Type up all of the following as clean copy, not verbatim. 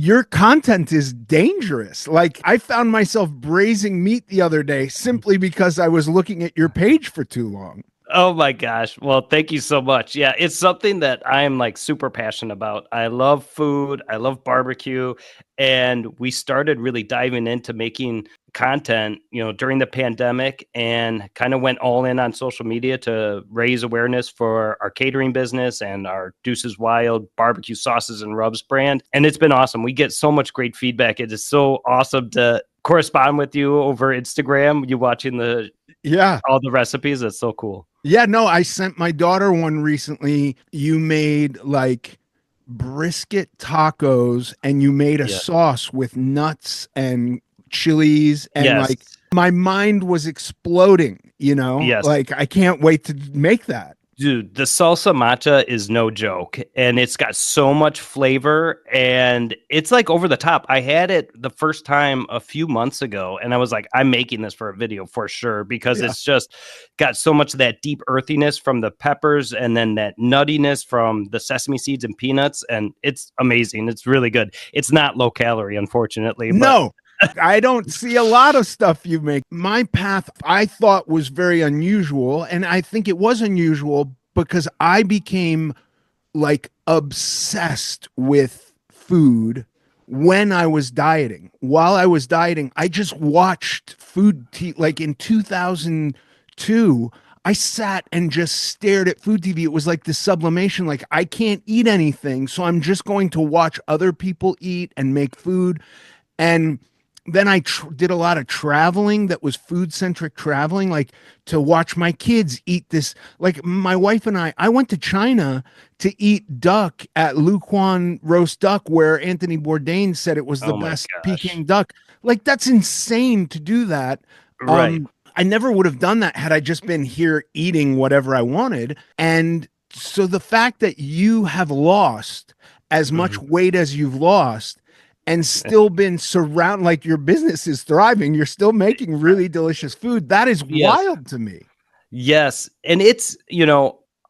Your content is dangerous. Like I found myself braising meat the other day simply because I was looking at your page for too long. Oh my gosh. Well, thank you so much. Yeah, it's something that I am like super passionate about. I love food, I love barbecue, and we started really diving into making content, during the pandemic and kind of went all in on social media to raise awareness for our catering business and our Duce's Wild barbecue sauces and rubs brand. And it's been awesome. We get so much great feedback. It is so awesome to correspond with you over Instagram, you watching Yeah. all the recipes. That's so cool. Yeah, no, I sent my daughter one recently. You made like brisket tacos and you made a Yeah. sauce with nuts and chilies and Yes. like my mind was exploding, Yes. Like I can't wait to make that. Dude, the salsa matcha is no joke, and it's got so much flavor, and it's like over the top. I had it the first time a few months ago, and I was like, I'm making this for a video for sure because Yeah. it's just got so much of that deep earthiness from the peppers and then that nuttiness from the sesame seeds and peanuts, and it's amazing. It's really good. It's not low calorie, unfortunately, but No, I don't see a lot of stuff you make. My path I thought was very unusual, and I think it was unusual because I became like obsessed with food when I was dieting. While I was dieting, I just watched like in 2002. I sat and just stared at food TV. It was like the sublimation, like I can't eat anything, so I'm just going to watch other people eat and make food. And then I did a lot of traveling that was food centric traveling, like to watch my kids eat this. Like my wife and I went to China to eat duck at Luquan roast duck, where Anthony Bourdain said it was the oh my best gosh. Peking duck. Like that's insane to do that. Right. I never would have done that had I just been here eating whatever I wanted. And so the fact that you have lost as much Mhm. weight as you've lost and still been surrounded, like your business is thriving, you're still making really delicious food. That is Yes. wild to me. Yes. And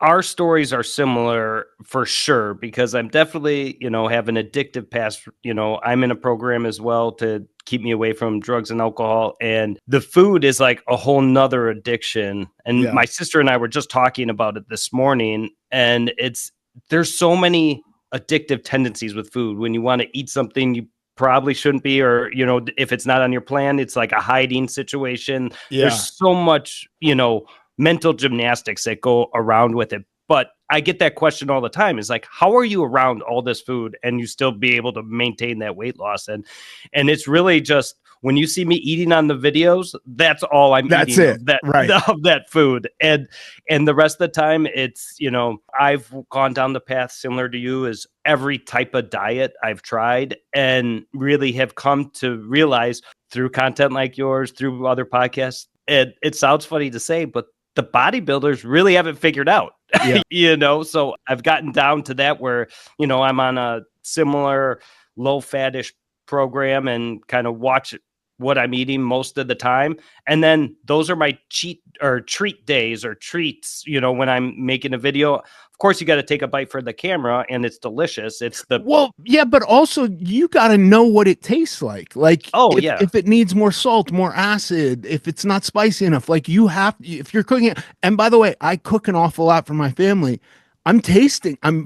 our stories are similar for sure because I'm definitely, have an addictive past. I'm in a program as well to keep me away from drugs and alcohol. And the food is like a whole nother addiction. And Yeah. my sister and I were just talking about it this morning. And there's so many addictive tendencies with food. When you want to eat something you probably shouldn't be, or, if it's not on your plan, it's like a hiding situation. There's Yeah. so much, mental gymnastics that go around with it. But I get that question all the time is like, how are you around all this food and you still be able to maintain that weight loss? And it's really just when you see me eating on the videos, that's all I'm That's eating it. of that Right. of that food. And the rest of the time it's, I've gone down the path similar to you is every type of diet I've tried and really have come to realize through content like yours, through other podcasts. It sounds funny to say, but the bodybuilders really haven't figured out, Yeah. so I've gotten down to that where, I'm on a similar low fatish program and kind of watch what I'm eating most of the time. And then those are my cheat or treat days or treats, when I'm making a video. Of course, you got to take a bite for the camera and it's delicious. It's the, Well, yeah, but also you got to know what it tastes like. Like oh, if yeah. if it needs more salt, more acid, if it's not spicy enough, like you have if you're cooking it. And by the way, I cook an awful lot for my family. I'm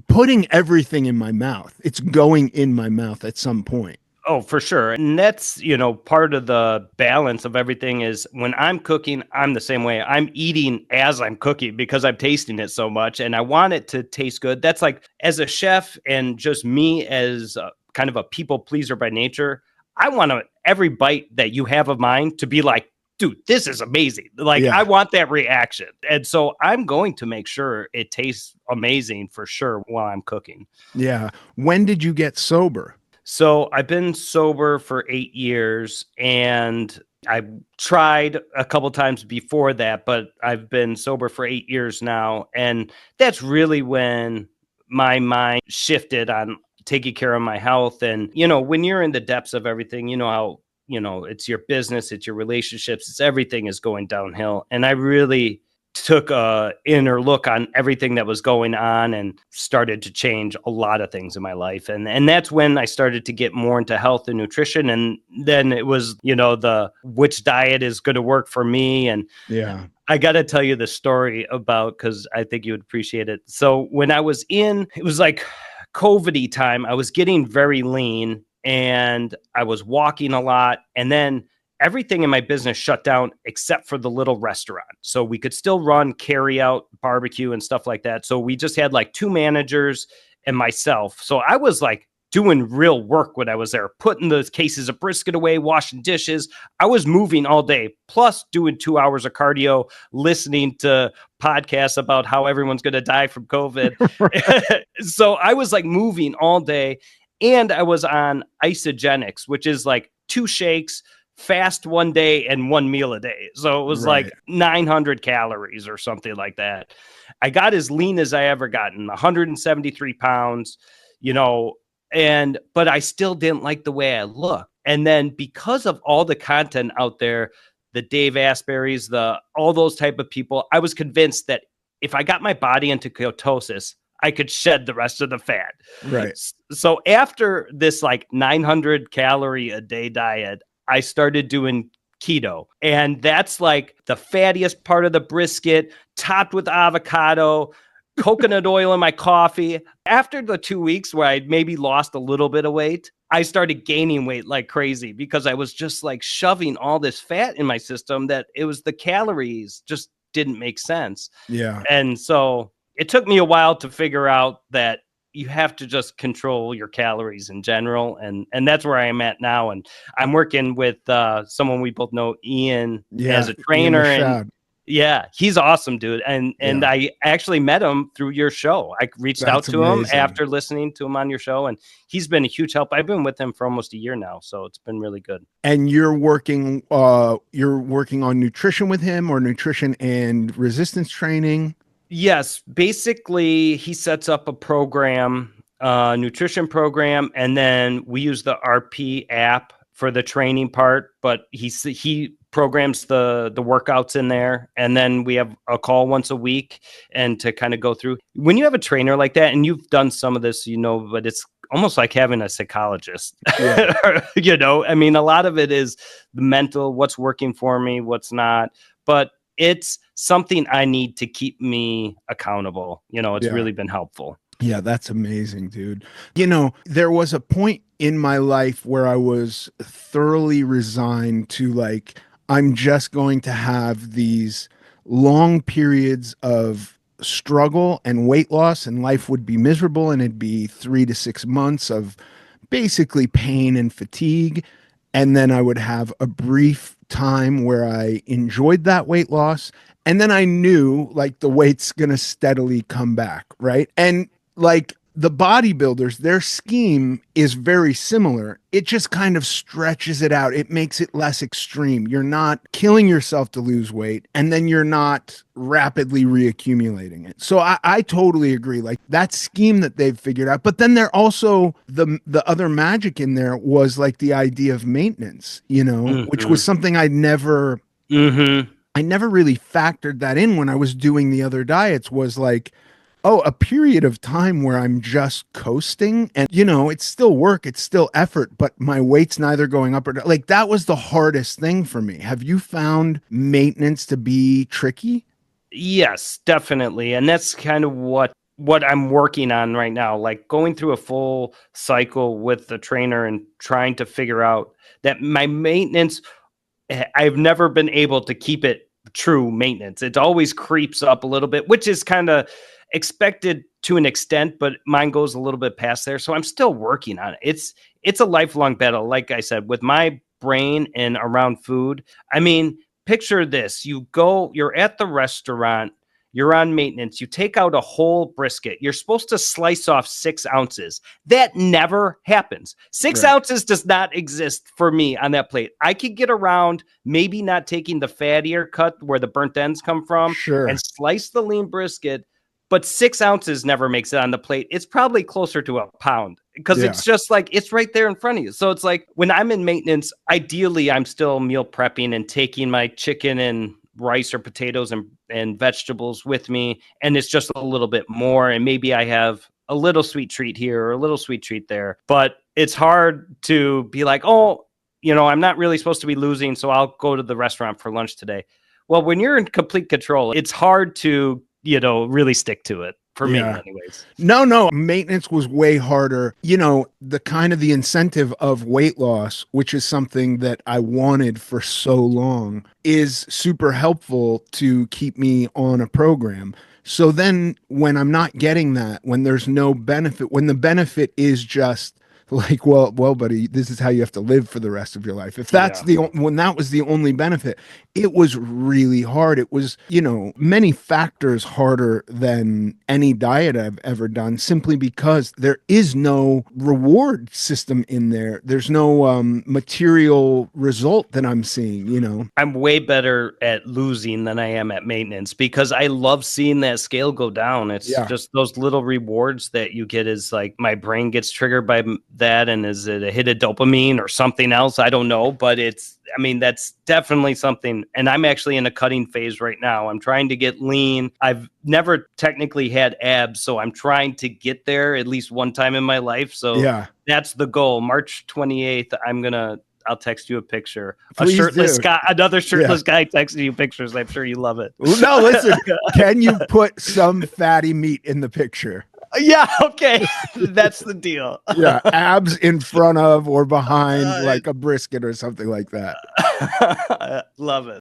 putting everything in my mouth. It's going in my mouth at some point. Oh, for sure. And that's, part of the balance of everything is when I'm cooking, I'm the same way. I'm eating as I'm cooking because I'm tasting it so much and I want it to taste good. That's like as a chef and just me as kind of a people pleaser by nature, I want every bite that you have of mine to be like, dude, this is amazing. Like I Yeah. want that reaction. And so I'm going to make sure it tastes amazing for sure while I'm cooking. Yeah. When did you get sober? So I've been sober for 8 years and I tried a couple times before that, but I've been sober for 8 years now. And that's really when my mind shifted on taking care of my health. And, when you're in the depths of everything, how, it's your business, it's your relationships, it's everything is going downhill. And I really took a inner look on everything that was going on and started to change a lot of things in my life. And that's when I started to get more into health and nutrition. And then it was, the which diet is going to work for me. And Yeah. I got to tell you the story about, because I think you would appreciate it. So when I was it was like COVID-y time, I was getting very lean and I was walking a lot. And then everything in my business shut down except for the little restaurant. So we could still run carry out barbecue and stuff like that. So we just had like 2 managers and myself. So I was like doing real work when I was there, putting those cases of brisket away, washing dishes. I was moving all day, plus doing 2 hours of cardio, listening to podcasts about how everyone's going to die from COVID. So I was like moving all day, and I was on isogenics, which is like 2 shakes, fast one day and 1 meal a day. So it was like 900 calories or something like that. I got as lean as I ever gotten, 173 pounds, but I still didn't like the way I looked. And then because of all the content out there, the Dave Asbury's, all those type of people, I was convinced that if I got my body into ketosis, I could shed the rest of the fat. Right. So after this like 900 calorie a day diet, I started doing keto. And that's like the fattiest part of the brisket, topped with avocado, coconut oil in my coffee. After the 2 weeks where I maybe lost a little bit of weight, I started gaining weight like crazy because I was just like shoving all this fat in my system that it was the calories just didn't make sense. Yeah. And so it took me a while to figure out that you have to just control your calories in general. And that's where I am at now. And I'm working with someone we both know, Ian, as a trainer. And yeah, he's awesome, dude. And I actually met him through your show. I reached out to him after listening to him on your show, and he's been a huge help. I've been with him for almost a year now, so it's been really good. And you're working on nutrition with him, or nutrition and resistance training? Yes, basically he sets up a program, nutrition program, and then we use the RP app for the training part, but he programs the workouts in there, and then we have a call once a week and to kind of go through. When you have a trainer like that, and you've done some of this, but it's almost like having a psychologist. Yeah. I mean, a lot of it is the mental, what's working for me, what's not, but it's something I need to keep me accountable. It's really been helpful. Yeah, that's amazing, dude. There was a point in my life where I was thoroughly resigned to like, I'm just going to have these long periods of struggle and weight loss, and life would be miserable, and it'd be 3 to 6 months of basically pain and fatigue. And then I would have a brief time where I enjoyed that weight loss. And then I knew like the weight's going to steadily come back. Right. And like the bodybuilders, their scheme is very similar. It just kind of stretches it out. It makes it less extreme. You're not killing yourself to lose weight, and then you're not rapidly reaccumulating it. So I totally agree. Like that scheme that they've figured out. But then there also the other magic in there was like the idea of maintenance, which was something I never really factored that in when I was doing the other diets. Was like, oh, a period of time where I'm just coasting, and it's still work, it's still effort, but my weight's neither going up or down. Like that was the hardest thing for me. Have you found maintenance to be tricky? Yes, definitely. And that's kind of what I'm working on right now, like going through a full cycle with the trainer and trying to figure out that my maintenance, I've never been able to keep it true maintenance. It always creeps up a little bit, which is kind of expected to an extent, but mine goes a little bit past there. So I'm still working on it. It's a lifelong battle. Like I said, with my brain and around food. I mean, picture this. You're at the restaurant, you're on maintenance, you take out a whole brisket. You're supposed to slice off 6 ounces. That never happens. 6 ounces does not exist for me on that plate. I could get around maybe not taking the fattier cut where the burnt ends come from and slice the lean brisket, but 6 ounces never makes it on the plate. It's probably closer to a pound because it's just like, it's right there in front of you. So it's like when I'm in maintenance, ideally I'm still meal prepping and taking my chicken and rice or potatoes and and vegetables with me, and it's just a little bit more, and maybe I have a little sweet treat here or a little sweet treat there. But it's hard to be like, oh, I'm not really supposed to be losing, so I'll go to the restaurant for lunch today. Well, when you're in complete control, it's hard to, really stick to it. For me, anyways. No, maintenance was way harder. The kind of the incentive of weight loss, which is something that I wanted for so long, is super helpful to keep me on a program. So then when I'm not getting that, when there's no benefit, when the benefit is just like, well, buddy, this is how you have to live for the rest of your life. If that's when that was the only benefit, it was really hard. It was, many factors harder than any diet I've ever done, simply because there is no reward system in there. There's no material result that I'm seeing, I'm way better at losing than I am at maintenance, because I love seeing that scale go down. It's just those little rewards that you get, is like my brain gets triggered by that. And is it a hit of dopamine or something else? I don't know, but that's definitely something. And I'm actually in a cutting phase right now. I'm trying to get lean. I've never technically had abs, so I'm trying to get there at least one time in my life. So that's the goal. March 28th, I'll text you a picture. Please a shirtless do. guy, another shirtless guy texting you pictures. I'm sure you love it. No, listen, can you put some fatty meat in the picture? Yeah, okay. That's the deal. Abs in front of or behind, like a brisket or something like that. Love it.